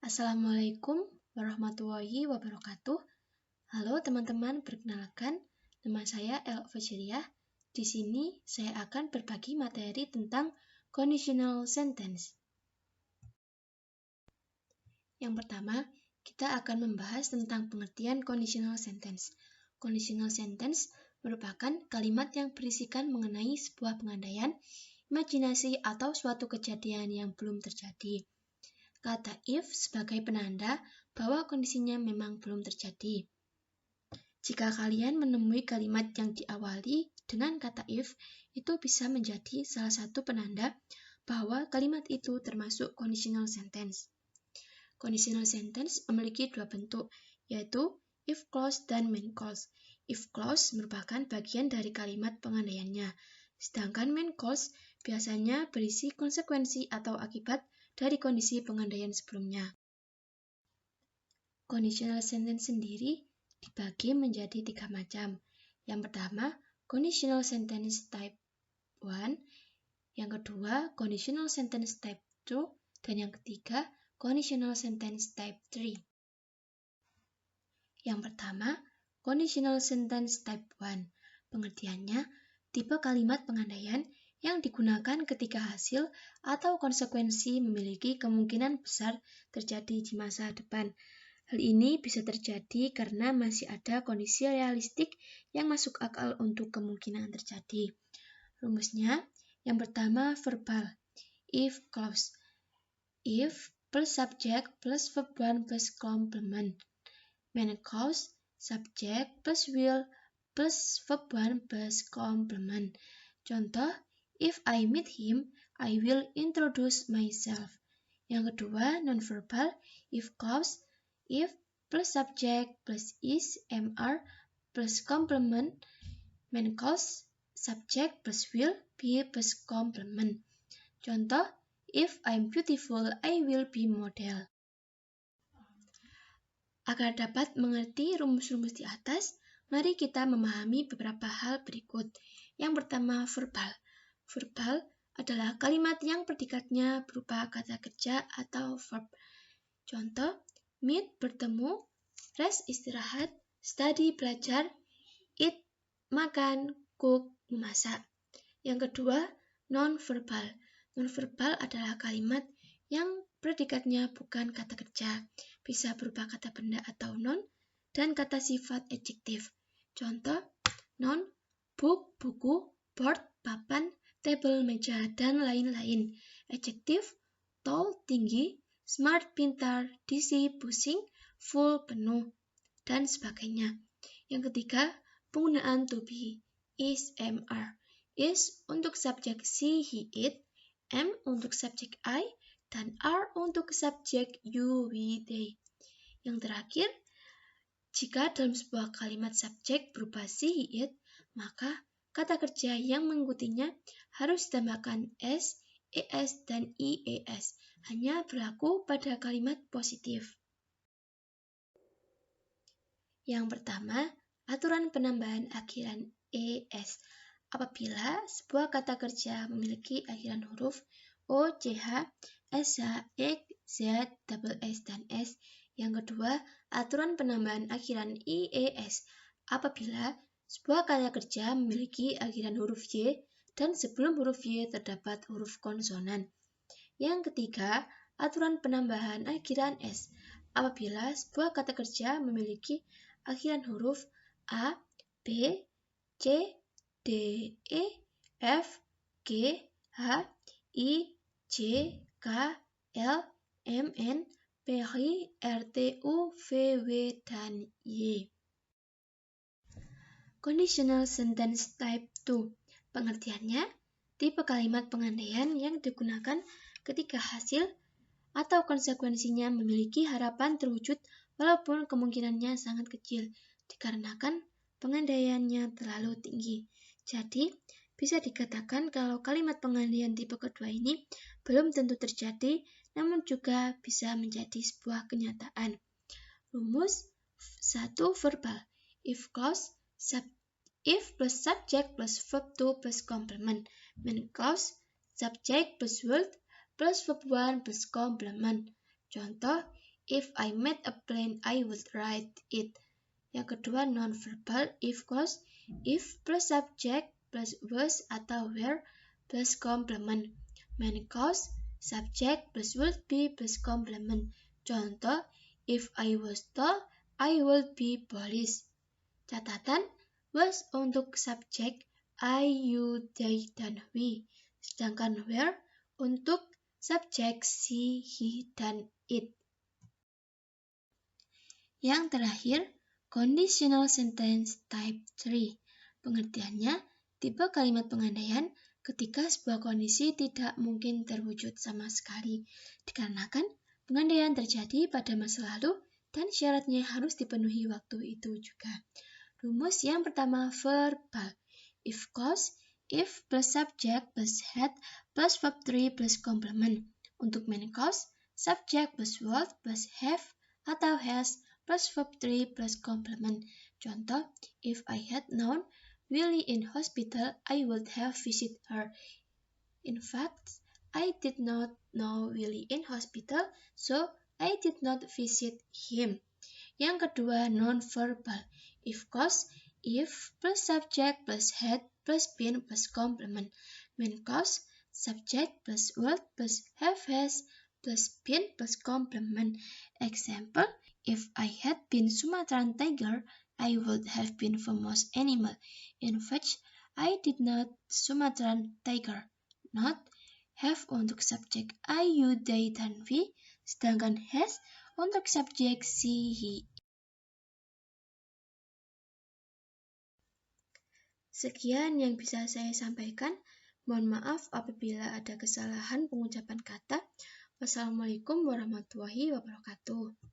Assalamualaikum warahmatullahi wabarakatuh. Halo teman-teman, perkenalkan nama saya El Fajriah. Di sini saya akan berbagi materi tentang conditional sentence. Yang pertama, kita akan membahas tentang pengertian conditional sentence. Conditional sentence merupakan kalimat yang berisikan mengenai sebuah pengandaian, imajinasi, atau suatu kejadian yang belum terjadi. Kata if sebagai penanda bahwa kondisinya memang belum terjadi. Jika kalian menemui kalimat yang diawali dengan kata if, itu bisa menjadi salah satu penanda bahwa kalimat itu termasuk conditional sentence. Conditional sentence memiliki dua bentuk, yaitu if clause dan main clause. If clause merupakan bagian dari kalimat pengandaiannya, sedangkan main clause biasanya berisi konsekuensi atau akibat dari kondisi pengandaian sebelumnya. Conditional sentence sendiri dibagi menjadi 3 macam. Yang pertama, conditional sentence type 1. Yang kedua, conditional sentence type 2. Dan yang ketiga, conditional sentence type 3. Yang pertama, conditional sentence type 1. Pengertiannya, tipe kalimat pengandaian yang digunakan ketika hasil atau konsekuensi memiliki kemungkinan besar terjadi di masa depan. Hal ini bisa terjadi karena masih ada kondisi realistik yang masuk akal untuk kemungkinan terjadi. Rumusnya, yang pertama verbal, if clause. If plus subject plus verb 1 plus complement. Main clause, subject plus will plus verb 1 plus complement. Contoh, if I meet him, I will introduce myself. Yang kedua, nonverbal, if clause, if plus subject plus is, MR plus complement, main clause, subject plus will, be plus complement. Contoh, if I'm beautiful, I will be model. Agar dapat mengerti rumus-rumus di atas, mari kita memahami beberapa hal berikut. Yang pertama, verbal. Verbal adalah kalimat yang predikatnya berupa kata kerja atau verb. Contoh, meet bertemu, rest istirahat, study belajar, eat makan, cook memasak. Yang kedua, non-verbal. Non-verbal adalah kalimat yang predikatnya bukan kata kerja, bisa berupa kata benda atau noun, dan kata sifat adjektif. Contoh, noun, book, buku, board, papan, table, meja, dan lain-lain. Adjektif, tall, tinggi, smart, pintar, dizzy, pusing, full, penuh, dan sebagainya. Yang ketiga, penggunaan to be, is, MR. Is untuk subjek she, he, it, M untuk subjek I, dan R untuk subjek you, we, they. Yang terakhir, jika dalam sebuah kalimat subjek berupa she, he, it, maka kata kerja yang mengikutinya harus ditambahkan s, es, dan ies. Hanya berlaku pada kalimat positif. Yang pertama, aturan penambahan akhiran es. Apabila sebuah kata kerja memiliki akhiran huruf O, CH, SH, X, Z, double S, dan S. Yang kedua, aturan penambahan akhiran IES. Apabila sebuah kata kerja memiliki akhiran huruf Y dan sebelum huruf Y terdapat huruf konsonan. Yang ketiga, aturan penambahan akhiran S. Apabila sebuah kata kerja memiliki akhiran huruf A, B, C, D, E, F, G, H, I, J, K, L, M, N, P, R, T, U, V, W, dan Y. Conditional sentence type 2. Pengertiannya, tipe kalimat pengandaian yang digunakan ketika hasil atau konsekuensinya memiliki harapan terwujud walaupun kemungkinannya sangat kecil dikarenakan pengandaiannya terlalu tinggi. Jadi, bisa dikatakan kalau kalimat pengandaian tipe kedua ini belum tentu terjadi, namun juga bisa menjadi sebuah kenyataan. Rumus 1. Verbal. If clause, if plus subject plus verb 2 plus complement. Main clause, subject plus word plus verb 1 plus complement. Contoh, If I met a plane, I would ride it. Yang kedua, non-verbal, if clause, if plus subject plus was atau were plus complement. Main clause, subject plus would be plus complement. Contoh, if I was tall, I would be police. Catatan, was untuk subjek I, you, they, dan we. Sedangkan were untuk subjek she, he, dan it. Yang terakhir, conditional sentence type 3. Pengertiannya, tipe kalimat pengandaian ketika sebuah kondisi tidak mungkin terwujud sama sekali, dikarenakan pengandaian terjadi pada masa lalu dan syaratnya harus dipenuhi waktu itu juga. Rumus yang pertama, verbal. If clause, if plus subject plus had plus verb 3 plus complement. Untuk main clause, subject plus was plus have atau has plus verb 3 plus complement. Contoh, if I had known Willie in hospital, I would have visited her. In fact, I did not know Willie in hospital, so I did not visit him. Yang kedua, non-verbal. If clause, if plus subject plus had plus been plus complement. Main clause, subject plus was plus have has plus been plus complement. Example, if I had been Sumatran tiger, I would have been famous animal. In fact, I did not Sumatran tiger. Not have untuk subjek I, you, they, dan we, sedangkan has untuk subjek she, he. Sekian yang bisa saya sampaikan. Mohon maaf apabila ada kesalahan pengucapan kata. Wassalamualaikum warahmatullahi wabarakatuh.